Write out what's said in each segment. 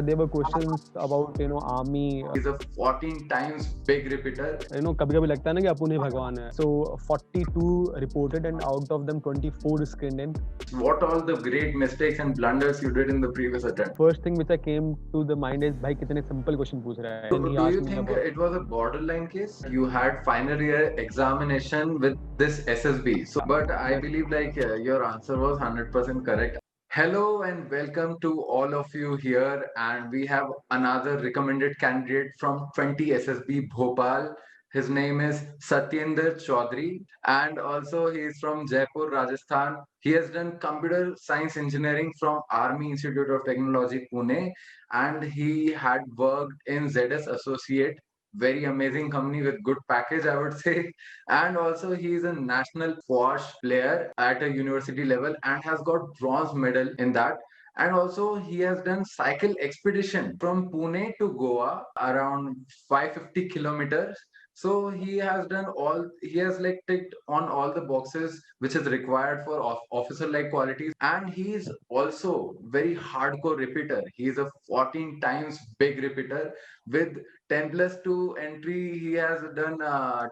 there were questions about army. He's a 14 times big repeater. कभी-कभी लगता है ना कि अपुन ही भगवान है. So 42 reported and out of them 24 screened in. What all the great mistakes and blunders you did in the previous attempt? First thing which I came to the mind is भाई कितने simple question पूछ रहा है. So, And he do asked you me think about it was a borderline case? You had final year examination with this SSB. So, but I believe like your answer was 100% correct. Hello and welcome to all of you here, and we have another recommended candidate from 20 SSB Bhopal. His name is Satyendra Chaudhary, and also he is from Jaipur, Rajasthan. He has done computer science engineering from Army Institute of Technology, Pune, and he had worked in ZS Associate, very amazing company with good package, I would say. And also he is a national squash player at a university level and has got bronze medal in that. And also he has done cycle expedition from Pune to Goa around 550 kilometers. So he has done all, he has like ticked on all the boxes which is required for officer like qualities. And he is also very hardcore repeater. He is a 14 times big repeater with 10 plus 2 entry. He has done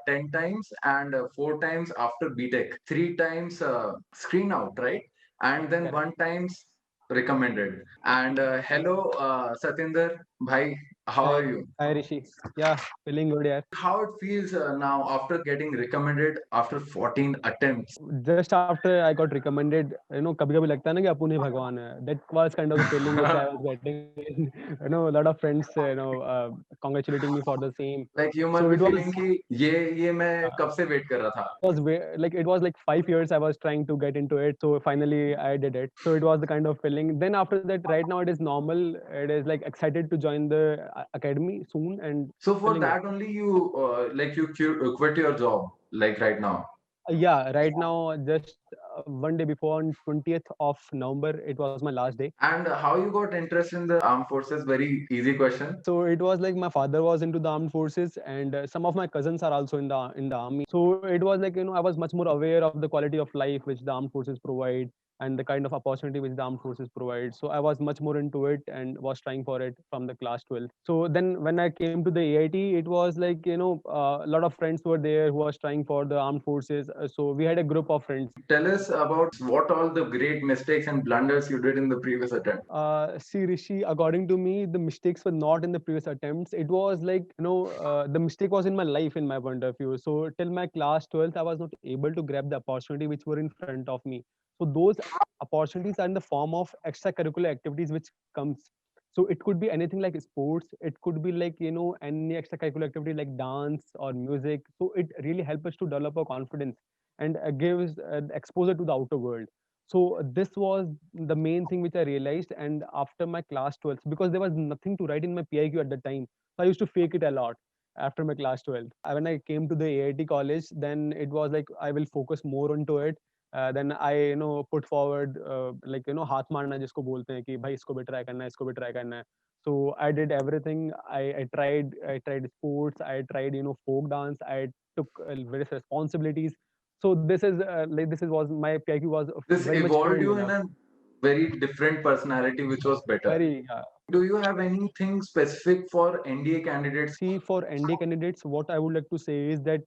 10 times and 4 times after BTech, 3 times screen out, right? And then Correct. 1 times recommended. And hello, Satinder, bhai, how are you? Hi Rishi. Yeah, feeling good यार. How it feels now after getting recommended after 14 attempts? Just after I got recommended, कभी-कभी लगता है ना कि अपुन ही भगवान है. That was kind of the feeling which I was getting. A lot of friends, congratulating me for the same. Like you must So be it feeling was कि ये मैं कब से वेट कर रहा था. like it was like 5 years I was trying to get into it. So finally I did it. So it was the kind of feeling. Then after that, right now it is normal. It is like excited to join the academy soon and So for feeling it. that only you like you quit your job like right now. Yeah, right now, just one day before on 20th of November, it was my last day. And how you got interest in the armed forces? Very easy question. So it was like my father was into the armed forces, and some of my cousins are also in the army. So it was like I was much more aware of the quality of life which the armed forces provide and the kind of opportunity which the armed forces provide. So I was much more into it and was trying for it from the class 12. So then when I came to the AIT, it was like a lot of friends were there who was trying for the armed forces. So we had a group of friends. Tell us about what all the great mistakes and blunders you did in the previous attempt. See, Rishi, according to me, the mistakes were not in the previous attempts. It was like, the mistake was in my life, in my point of view. So till my class 12th, I was not able to grab the opportunity which were in front of me. So those opportunities are in the form of extracurricular activities which comes. So it could be anything like sports. It could be like, any extracurricular activity like dance or music. So it really helps us to develop our confidence and gives exposure to the outer world. So this was the main thing which I realized. And after my class 12th, because there was nothing to write in my PIQ at the time, so I used to fake it a lot after my class 12th. When I came to the AIT college, then it was like I will focus more onto it. Then I put forward like हाथ मारना जिसको बोलते हैं कि भाई इसको भी try करना है, इसको भी try करना है. So I did everything. I tried sports. I tried folk dance. I took various responsibilities. So this is like this is was my PIQ was This very much evolved trained you in enough. a very different personality, which was better. Very Do you have anything specific for NDA candidates? See, for ND candidates, what I would like to say is that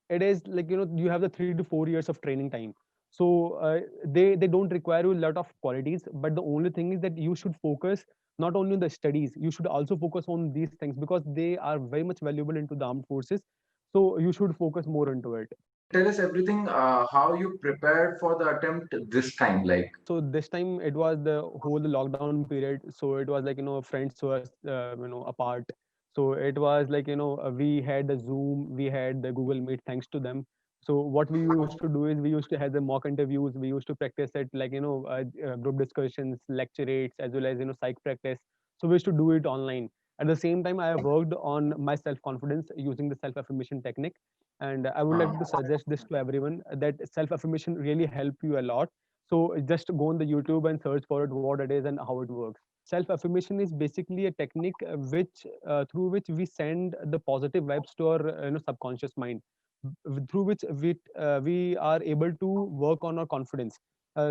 it is like you have the 3 to 4 years of training time. So they don't require you a lot of qualities, but the only thing is that you should focus not only on the studies, you should also focus on these things because they are very much valuable into the armed forces. So you should focus more into it. Tell us everything. How you prepared for the attempt this time? Like So this time it was the whole lockdown period. So it was like friends were apart. So it was like we had the Zoom, we had the Google Meet, thanks to them. So what we used to do is we used to have the mock interviews. We used to practice it like group discussions, lecture as well as psych practice. So we used to do it online. At the same time, I worked on my self confidence using the self affirmation technique. And I would like to suggest this to everyone that self affirmation really help you a lot. So just go on the YouTube and search for it, what it is and how it works. Self affirmation is basically a technique which through which we send the positive vibes to our subconscious mind, through which we are able to work on our confidence.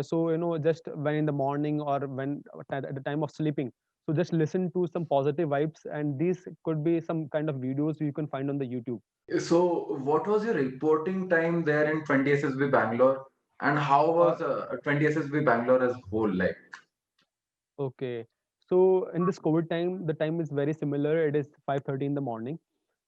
So just when in the morning or when at the time of sleeping. So just listen to some positive vibes, and these could be some kind of videos you can find on the YouTube. So, what was your reporting time there in 20 SSB Bangalore? And how Uh, was 20 SSB Bangalore as whole like? okay. So in this COVID time, the time is very similar. It is 5:30 in the morning.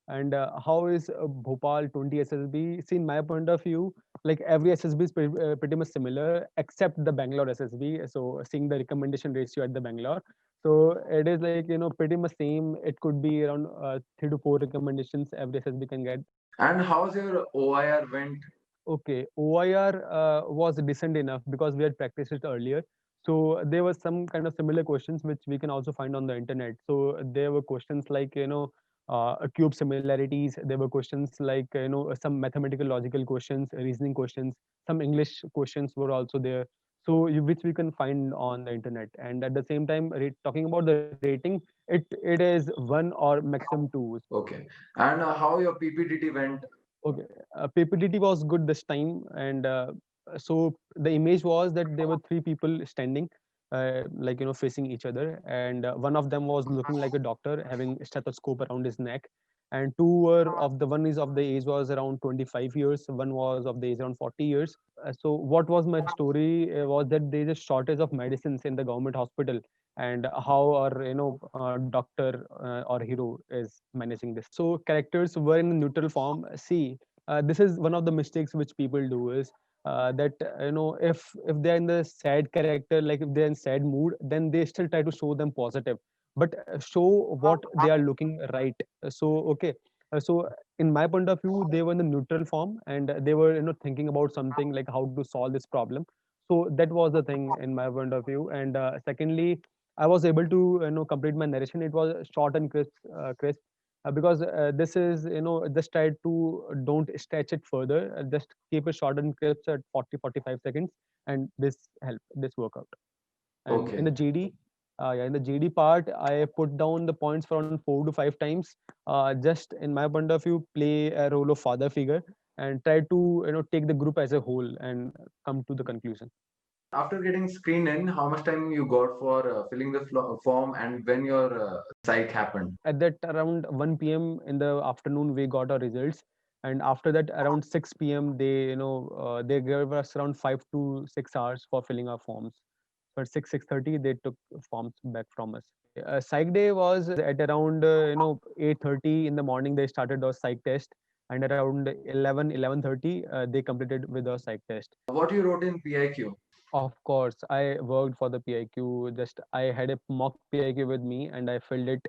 And how is Bhopal 20 SSB? See, in my point of view, like every SSB is pretty much similar except the Bangalore SSB. So seeing the recommendation ratio at the Bangalore, so it is like pretty much same. It could be around 3 to 4 recommendations every SSB can get. And how's your OIR went? Okay, OIR was decent enough because we had practiced it earlier. So there was some kind of similar questions which we can also find on the internet. So there were questions like cube similarities. There were questions like some mathematical logical questions, reasoning questions. Some English questions were also there. So which we can find on the internet. And at the same time, talking about the rating, it is one or maximum two. Okay. And how your PPTT went? Okay, PPTT was good this time, and so the image was that there were three people standing, like facing each other, and one of them was looking like a doctor, having a stethoscope around his neck, and two were of the one is of the age was around 25 years, one was of the age around 40 years. So what was my story was that there is a shortage of medicines in the government hospital, and how our doctor or hero is managing this. So characters were in neutral form. See, this is one of the mistakes which people do is that if they're in the sad character, like if they're in sad mood, then they still try to show them positive, but show what they are looking right. So okay, so in my point of view, they were in the neutral form, and they were thinking about something like how to solve this problem. So that was the thing in my point of view. And secondly, I was able to complete my narration. It was short and crisp, because this is just try to don't stretch it further, just keep it short and crisp at 40-45 seconds, and this work out. And in Okay. the GD, yeah, in the GD part, I put down the points for around 4 to 5 times. Just in my point of view, play a role of father figure and try to take the group as a whole and come to the conclusion. After getting screened in, how much time you got for filling the form and when your psych happened? At that around 1 p.m. in the afternoon, we got our results, and after that around 6 p.m. they gave us around 5 to 6 hours for filling our forms. So at 6:30 they took forms back from us. Psych day was at around 8:30 in the morning. They started our psych test, and around 11:30 they completed with our psych test. What you wrote in PIQ? Of course, I worked for the PIQ. Just I had a mock PIQ with me, and I filled it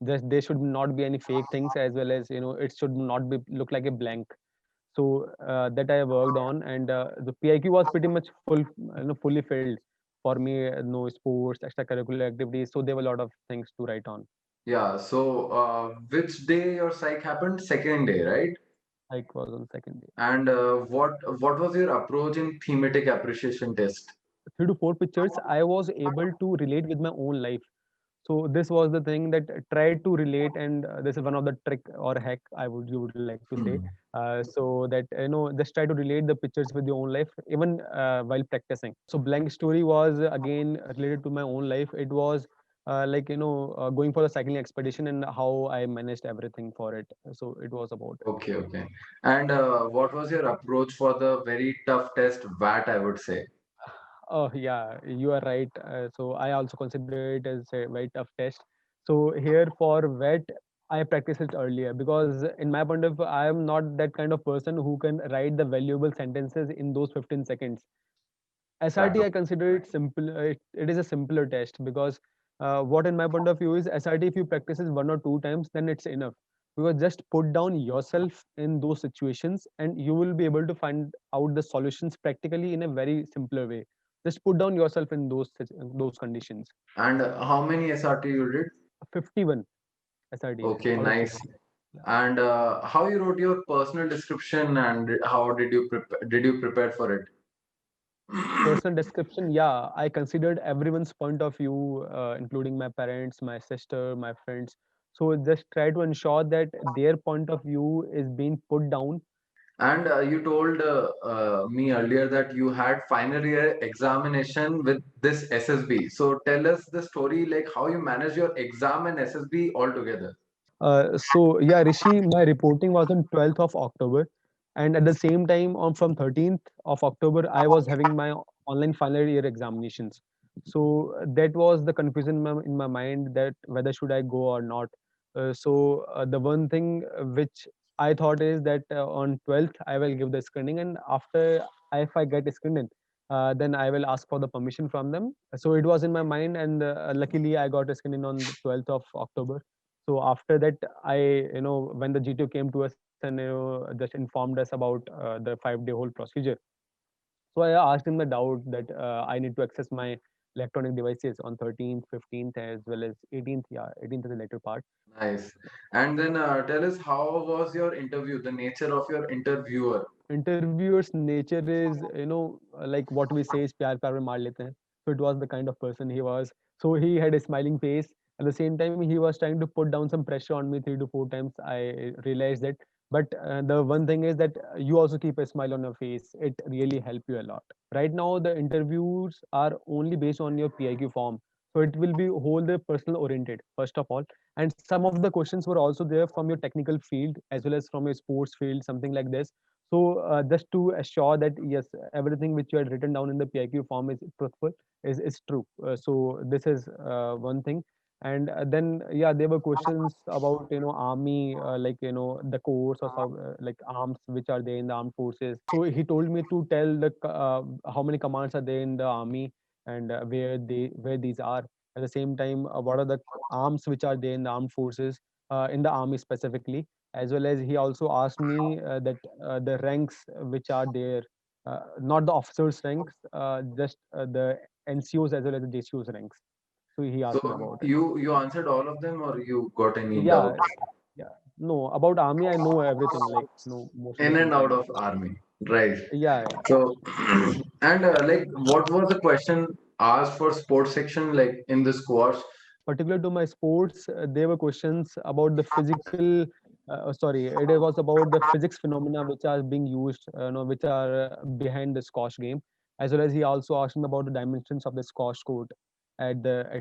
just there should not be any fake things, as well as it should not be look like a blank. So that I worked on, and the PIQ was pretty much fully filled for me. No sports, extracurricular activities, so there were a lot of things to write on. Yeah. So, which day your psych happened? Second day, right? Like was on second day. And what was your approach in thematic appreciation test? 3 to 4 pictures, I was able to relate with my own life. So this was the thing that try to relate, and this is one of the trick or hack I would you would like to say. Hmm. So that just try to relate the pictures with your own life, even while practicing. So blank story was again related to my own life. It was like going for the cycling expedition and how I managed everything for it. So it was about it. Okay, okay. And what was your approach for the very tough test, VAT, I would say? Oh yeah, you are right. So I also consider it as a very tough test. So here for vet, I practiced it earlier because in my point of view, I am not that kind of person who can write the valuable sentences in those 15 seconds. SRT, Right. I consider it simple. It is a simpler test because what in my point of view is SRT. If you practice it 1 or 2 times, then it's enough. Because just put down yourself in those situations, and you will be able to find out the solutions practically in a very simpler way. Just put down yourself in those conditions. And how many SRT you did? 51 SRT Okay, out of nice. 50. Yeah. And how you wrote your personal description and how did you prepare for it? Personal description, yeah, I considered everyone's point of view, including my parents, my sister, my friends. So just try to ensure that their point of view is being put down. And you told me earlier that you had final year examination with this SSB. So tell us the story, like how you manage your exam and SSB all together. So yeah, Rishi, my reporting was on 12th of October, and at the same time, on from 13th of October, I was having my online final year examinations. So that was the confusion in my mind that whether should I go or not. The one thing which I thought is that on 12th I will give the screening, and after if I get screened, then I will ask for the permission from them. So it was in my mind, and luckily I got a screening on the 12th of October. So after that, I, when the GTO came to us and just informed us about the 5-day whole procedure. So I asked him the doubt that I need to access my electronic devices on 13th, 15th, as well as 18th. Yeah, 18th is the later part. Nice. And then tell us, how was your interview, the nature of your interviewer? Interviewer's nature is, like what we say is pyar pyar mein maar lete hain. So it was the kind of person he was. So he had a smiling face. At the same time, he was trying to put down some pressure on me 3 to 4 times. I realized that. But the one thing is that you also keep a smile on your face. It really help you a lot. Right now, the interviews are only based on your PIQ form. So it will be whole the personal oriented, first of all. And some of the questions were also there from your technical field as well as from your sports field, something like this. So just to assure that yes, everything which you had written down in the PIQ form is truthful, is true. So this is one thing. And then yeah, there were questions about army, like the course or some like arms which are there in the armed forces. So he told me to tell how many commands are there in the army, and where these are. At the same time, what are the arms which are there in the armed forces, in the army specifically, as well as he also asked me that the ranks which are there, not the officers ranks, just the NCOs as well as the JCOs ranks. So he So asked me about it. you answered all of them, or you got any Yeah, doubts? yeah. No, about army I know everything, like most of the In and things I out know. of army, right? Yeah, yeah. So, and like, what was the question asked for sports section, like in the squash? Particular to my sports, there were questions about the physical. Sorry, it was about the physics phenomena which are being used, which are behind the squash game, as well as he also asked me about the dimensions of the squash court, at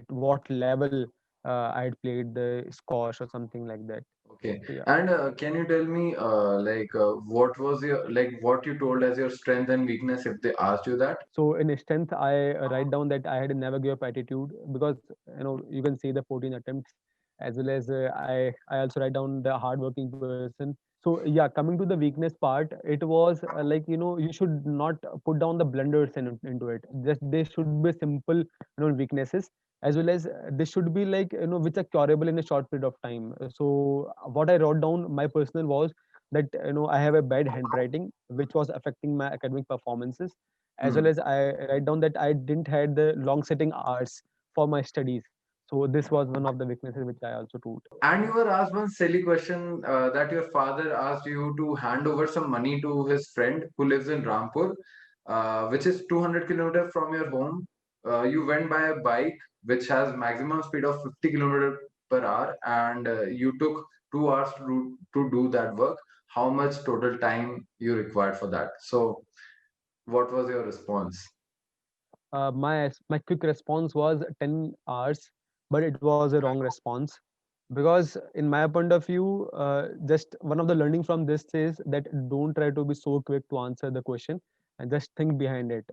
what level I had played the squash or something like that. Okay. So yeah. And can you tell me, like, what was your, like, what you told as your strength and weakness if they asked you that? So in strength, I write down that I had a never give up attitude, because you can see the 14 attempts, as well as I also write down the hardworking person. So yeah, coming to the weakness part, it was like you should not put down the blunders into it. Just they should be simple weaknesses, as well as they should be like which are curable in a short period of time. So what I wrote down my personal was that I have a bad handwriting which was affecting my academic performances, as well Hmm. as I write down that I didn't had the long sitting hours for my studies. So this was one of the weaknesses which I also told. And you were asked one silly question that your father asked you to hand over some money to his friend who lives in Rampur, which is 200 kilometers from your home. You went by a bike which has maximum speed of 50 kilometers per hour, and you took 2 hours to do that work. How much total time you required for that? So, what was your response? My quick response was 10 hours, but it was a wrong response, because in my point of view, just one of the learning from this is that don't try to be so quick to answer the question, and just think behind it.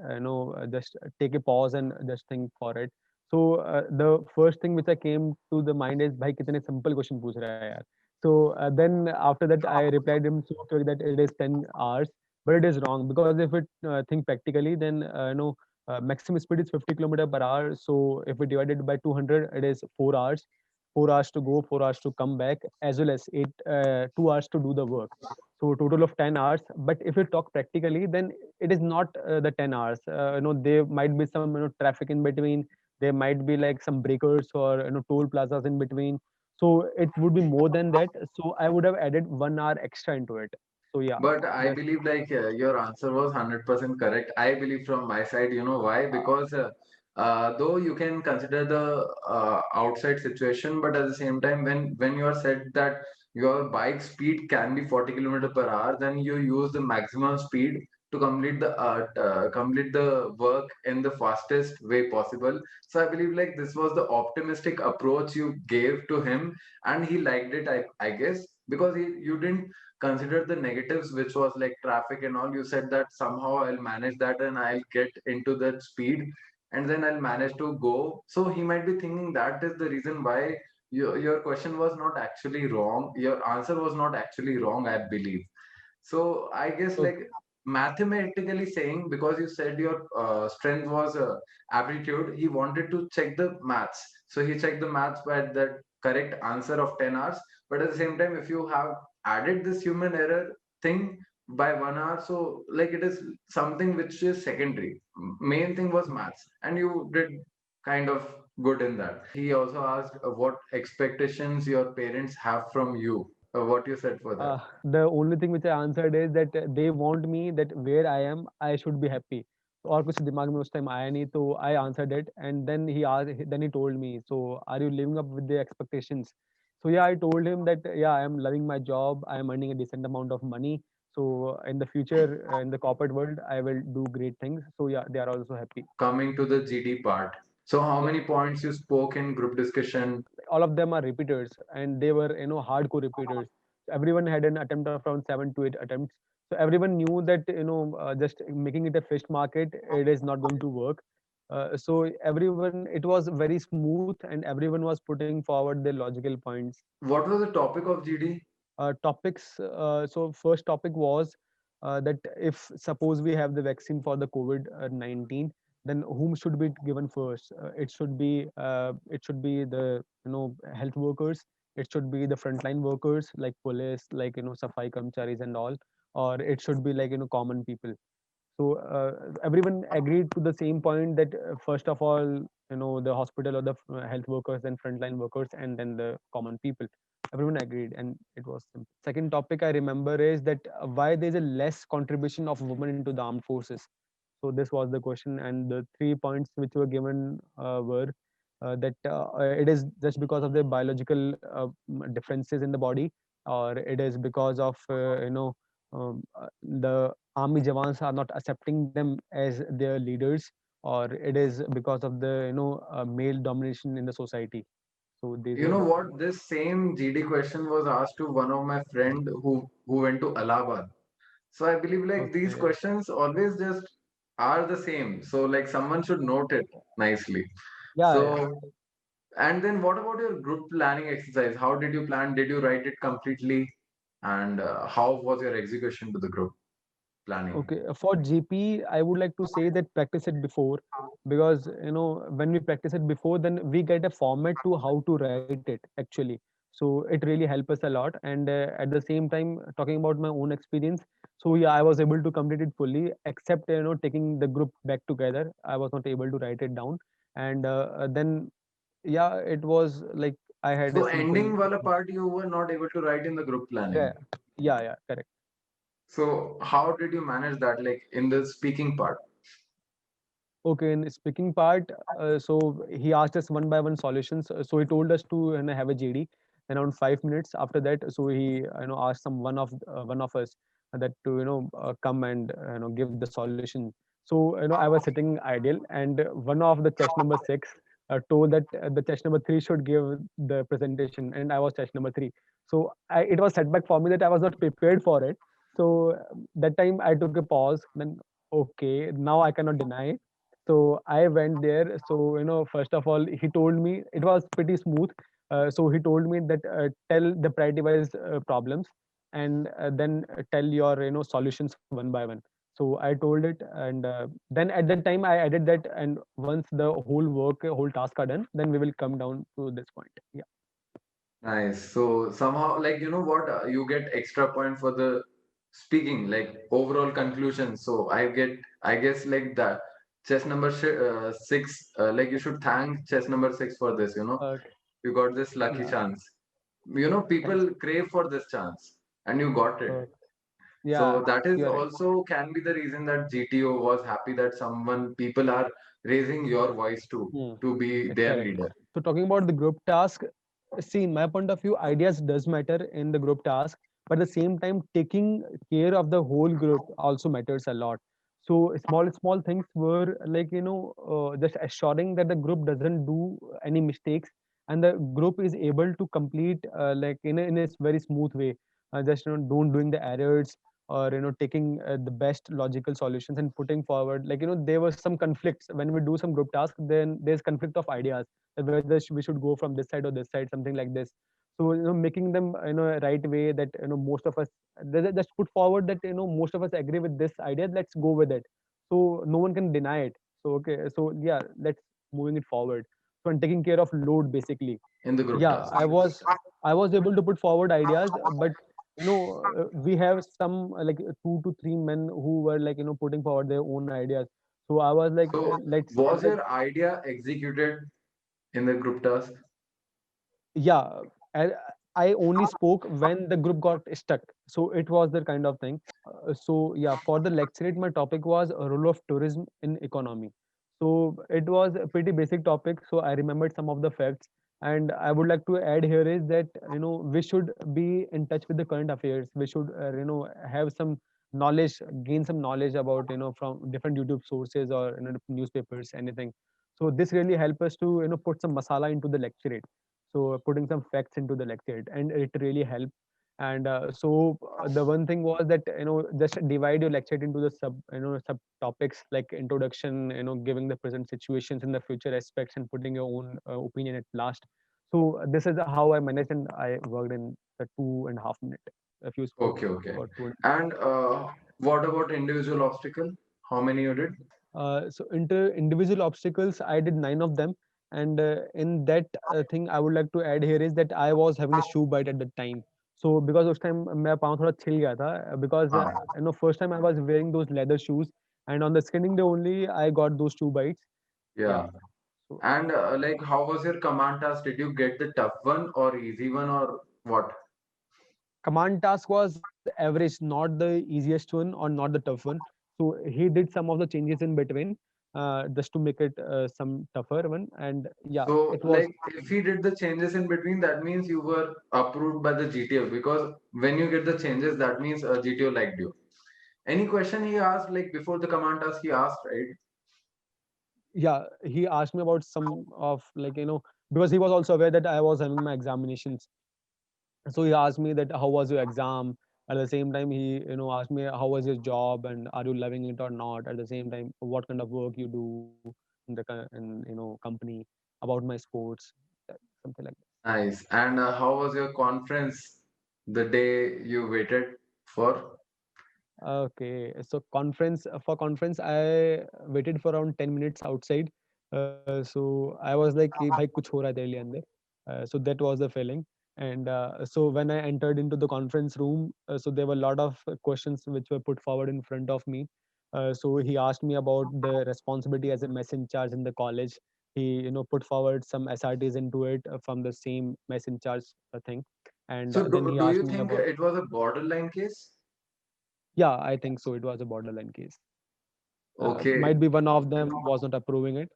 Just take a pause and just think for it. So the first thing which I came to the mind is, "Bhai, kitne simple question पूछ रहा है यार?" So then after that, I replied him so quick that it is 10 hours, but it is wrong, because if it think practically, then maximum speed is 50 kilometer per hour. So if we divide it by 200, it is 4 hours. 4 hours to go, 4 hours to come back, as well as 2 hours to do the work. So total of 10 hours. But if you talk practically, then it is not the 10 hours. There might be some traffic in between. There might be like some breakers or toll plazas in between. So it would be more than that. So I would have added 1 hour extra into it. So yeah, But I that's believe like your answer was 100% correct. I believe from my side, you know why? Because though you can consider the outside situation, but at the same time, when you are said that your bike speed can be 40 kilometer per hour, then you use the maximum speed to complete the work in the fastest way possible. So I believe like this was the optimistic approach you gave to him, and he liked it, I guess, because you didn't consider the negatives, which was like traffic and all. You said that somehow I'll manage that and I'll get into that speed and then I'll manage to go. So he might be thinking that is the reason why your question was not actually wrong. Your answer was not actually wrong, I believe. So I guess like Okay. mathematically saying, because you said your strength was aptitude, he wanted to check the maths. So he checked the maths by the correct answer of 10 hours. But at the same time, if you have added this human error thing by 1 hour, so like it is something which is secondary. Main thing was maths, and you did kind of good in that. He also asked what expectations your parents have from you. What you said for that. The only thing which I answered is that they want me that where I am, I should be happy. और कुछ दिमाग में उस time आया नहीं, तो I answered it, and then he told me, so are you living up with the expectations? So yeah, I told him that yeah, I am loving my job, I am earning a decent amount of money. So in the future, in the corporate world, I will do great things. So yeah, they are also happy. Coming to the GD part. So how Yeah, many points you spoke in group discussion? all of them are repeaters, and they were hardcore repeaters. Everyone had an attempt of around 7 to 8 attempts. So everyone knew that just making it a fish market, it is not going to work. So everyone, it was very smooth, and everyone was putting forward their logical points. What was the topic of GD? Topics. So first topic was that if suppose we have the vaccine for the COVID-19, then whom should be given first? It should be the health workers. It should be the frontline workers like police, like safai kamcharis and all, or it should be like common people. So everyone agreed to the same point that first of all, the hospital or the health workers, then frontline workers, and then the common people. Everyone agreed, and it was simple. Second topic I remember is that why there's a less contribution of women into the armed forces. So this was the question, and the 3 points which were given were that it is just because of the biological differences in the body, or it is because of the army jawans are not accepting them as their leaders, or it is because of the male domination in the society. So these You were know the what? This same GD question was asked to one of my friend who went to Allahabad. So I believe like these okay. questions always just are the same. So like someone should note it nicely. Yeah, yeah. So and then what about your group planning exercise? How did you plan? Did you write it completely? And how was your execution to the group planning? Okay, for GP, I would like to say that practice it before, because when we practice it before, then we get a format to how to write it actually. So it really helps us a lot. And at the same time, talking about my own experience, so yeah, I was able to complete it fully, except taking the group back together. I was not able to write it down, and then yeah, it was like I had a So simple. ending wala part you were not able to write in the group Yeah, planning. yeah, correct. So how did you manage that, like in the speaking part? Okay, in the speaking part, so he asked us one by one solutions. So he told us to have a JD around 5 minutes. After that, so he asked one of us that to come and give the solution. So I was sitting ideal, and one of the chest number six told that the chest number three should give the presentation, and I was chest number three. So it was setback for me that I was not prepared for it. So that time I took a pause. Then okay, now I cannot deny it. So I went there. So first of all, he told me it was pretty smooth. So he told me that tell the priority wise problems, and then tell your solutions one by one. So I told it, and then at that time I added that, and once the whole task are done, then we will come down to this point. Yeah. Nice. So somehow, like you know what, you get extra point for the speaking, like overall conclusion. So I guess like that chess number six, like you should thank chess number six for this. You know, Okay. you got this lucky Yeah. chance. You know, Thanks. people crave for this chance, and you got it. Yeah, So that is you're right. also can be the reason that GTO was happy that people are raising your voice Hmm. to be their Correct. leader. So talking about the group task, see, in my point of view, ideas does matter in the group task, but at the same time, taking care of the whole group also matters a lot. So small things were like, just assuring that the group doesn't do any mistakes, and the group is able to complete like in a very smooth way. Just don't doing the errors, or taking the best logical solutions and putting forward, like there was some conflicts when we do some group task, then there's conflict of ideas, whether we should go from this side or this side, something like this. So making them right way, that most of us, they just put forward that most of us agree with this idea, let's go with it, so no one can deny it. So okay, so yeah, let's moving it forward. So I'm taking care of load basically. in the group Yeah, task? I was able to put forward ideas, but we have some like 2 to 3 men who were like putting forward their own ideas. So I was like, So let's was like, your idea executed in the group task? yeah, I, I only spoke when the group got stuck, so it was the kind of thing. So yeah, for the lecturate, my topic was a role of tourism in economy. So it was a pretty basic topic, so I remembered some of the facts. And I would like to add here is that we should be in touch with the current affairs. We should have some knowledge, gain some knowledge about from different YouTube sources or newspapers, anything. So this really help us to put some masala into the lecturate, so putting some facts into the lecture, and it really helped. And the one thing was that just divide your lecture into the subtopics, like introduction, giving the present situations and the future aspects, and putting your own opinion at last. So this is how I managed, and I worked in the 2.5 minute, if you spoke Okay, okay. for 2. And what about individual obstacle? How many you did? So into individual obstacles, I did 9 of them. And in that thing, I would like to add here is that I was having the shoe bite at the time. So because उस time मेरा पाँव थोड़ा छिल गया था, because Ah, first time I was wearing those leather shoes, and on the skinning day only I got those shoe bites. Yeah. yeah. So And like, how was your command task? Did you get the tough one or easy one or what? command task was average, not the easiest one or not the tough one. So he did some of the changes in between, just to make it some tougher one. And yeah, So, it was. like, if he did the changes in between, that means you were approved by the GTO, because when you get the changes, that means GTO liked you. Any question he asked, like before the command task, he asked, right? Yeah, he asked me about some of, like because he was also aware that I was having my examinations. So he asked me that how was your exam. At the same time, he asked me how was your job, and are you loving it or not. At the same time, what kind of work you do in the company, about my sports, something like that. Nice. And how was your conference the day you waited for? Okay, so for conference, I waited for around 10 minutes outside. So I was like, कि भाई कुछ हो रहा है तेरे लिए अंदर. So that was the feeling. And so when I entered into the conference room, so there were a lot of questions which were put forward in front of me. So he asked me about the responsibility as a mess in charge in the college. He put forward some SRTs into it from the same mess in charge thing. And So, then he do asked you me think about. it was a borderline case? Yeah, I think so. It was a borderline case. Okay. Might be one of them was not approving it.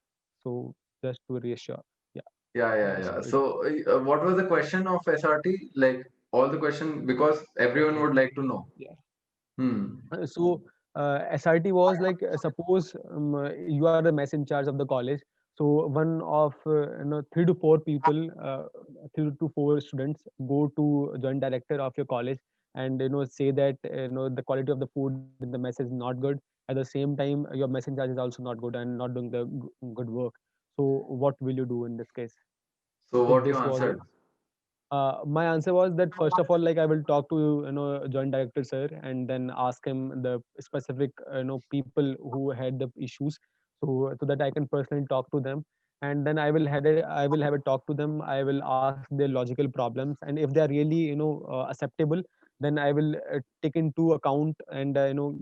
So just to reassure. Yeah. Yeah, yeah, So yeah. it was. So, what was the question of SRT? Like all the question, because everyone Okay. would like to know. Yeah. Hmm. So SRT was like, suppose you are the mess in charge of the college. So one of 3 to 4 people, 3 to 4 students go to joint director of your college, and say that the quality of the food in the mess is not good. At the same time, your mess in charge is also not good and not doing the good work. So what will you do in this case? So, So what you this was it. answered? My answer was that first of all, like I will talk to joint director sir, and then ask him the specific people who had the issues, so that I can personally talk to them. And then I will have a talk to them. I will ask their logical problems, and if they are really acceptable, then I will take into account and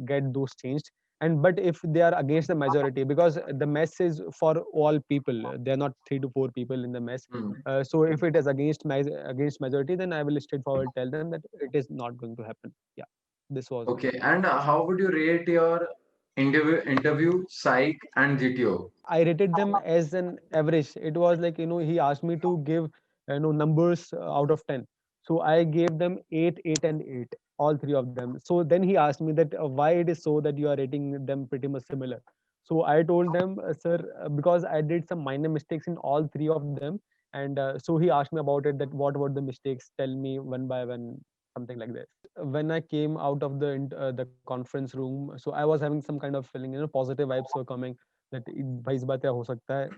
get those changed. And but if they are against the majority, because the mess is for all people, they are not 3 to 4 people in the mess. Hmm. So if it is against majority, then I will straightforward tell them that it is not going to happen. Yeah, this was it. Okay. And how would you rate your interview, psych, and GTO? I rated them as an average. It was like he asked me to give numbers out of 10. So I gave them 8, 8, and 8, all three of them. So then he asked me that why it is so that you are rating them pretty much similar. So I told them, sir, because I did some minor mistakes in all three of them. And so he asked me about it, that what were the mistakes? Tell me one by one, something like that. When I came out of the conference room, so I was having some kind of feeling, positive vibes were coming, that भाई इस बार क्या हो सकता है,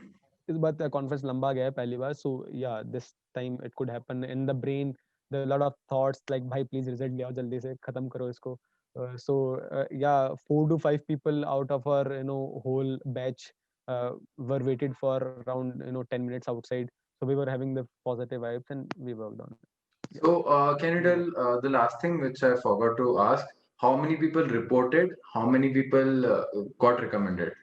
इस बार conference लंबा गया है पहली बार. सो या this time it could happen in the brain. there are a lot of thoughts like भाई प्लीज रिजल्ट ले आओ जल्दी से खत्म करो इसको. So yeah, 4 to 5 people out of our whole batch were waited for around 10 minutes outside. So we were having the positive vibes and we worked on it. Yeah. So, can you tell the last thing which I forgot to ask? How many people reported? How many people got recommended?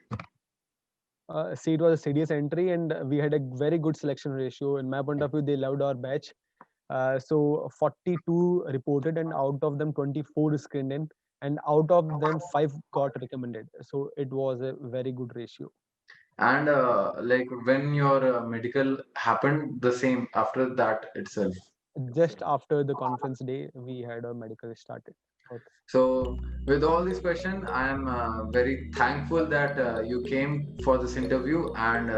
See, it was a serious entry and we had a very good selection ratio. In my point of view, they loved our batch. So 42 reported and out of them 24 screened in, and out of them 5 got recommended. So it was a very good ratio. And like when your medical happened, the same after that itself. Just after the conference day, we had our medical started. Okay. So, with all this question, I am very thankful that you came for this interview and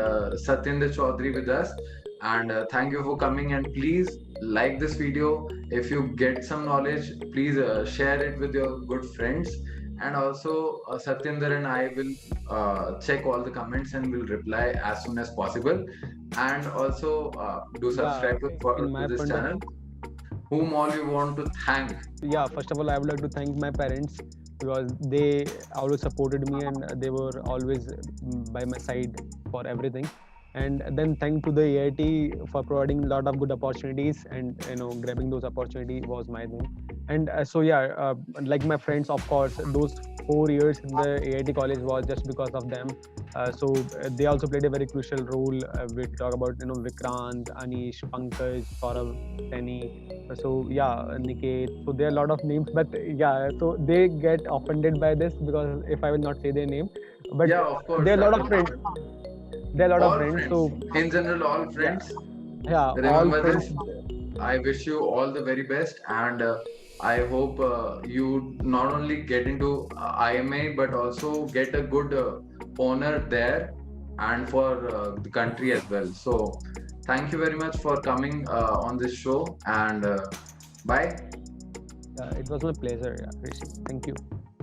Satyendra Chaudhary with us. And thank you for coming. And please like this video. If you get some knowledge, please share it with your good friends. And also, Satyendra and I will check all the comments and will reply as soon as possible. And also, do subscribe to this channel. Whom all you want to thank? Yeah, first of all, I would like to thank my parents, because they always supported me and they were always by my side for everything. And then thank to the AIT for providing a lot of good opportunities, and grabbing those opportunity was my thing. And so yeah, like my friends, of course, those 4 years in the AIT college was just because of them. So they also played a very crucial role. We talk about Vikrant, Anish, Pankaj, Saurav, Tenny. So yeah, Niket. So there are a lot of names, but yeah, so they get offended by this because if I will not say their name, but yeah, of course, there are a lot of friends. There are a lot of friends. So in general, all friends. Yeah, remember all friends. this. I wish you all the very best, and I hope you not only get into IMA but also get a good owner there and for the country as well. So thank you very much for coming on this show, and bye. It was my pleasure. Yeah, Rishi. Thank you.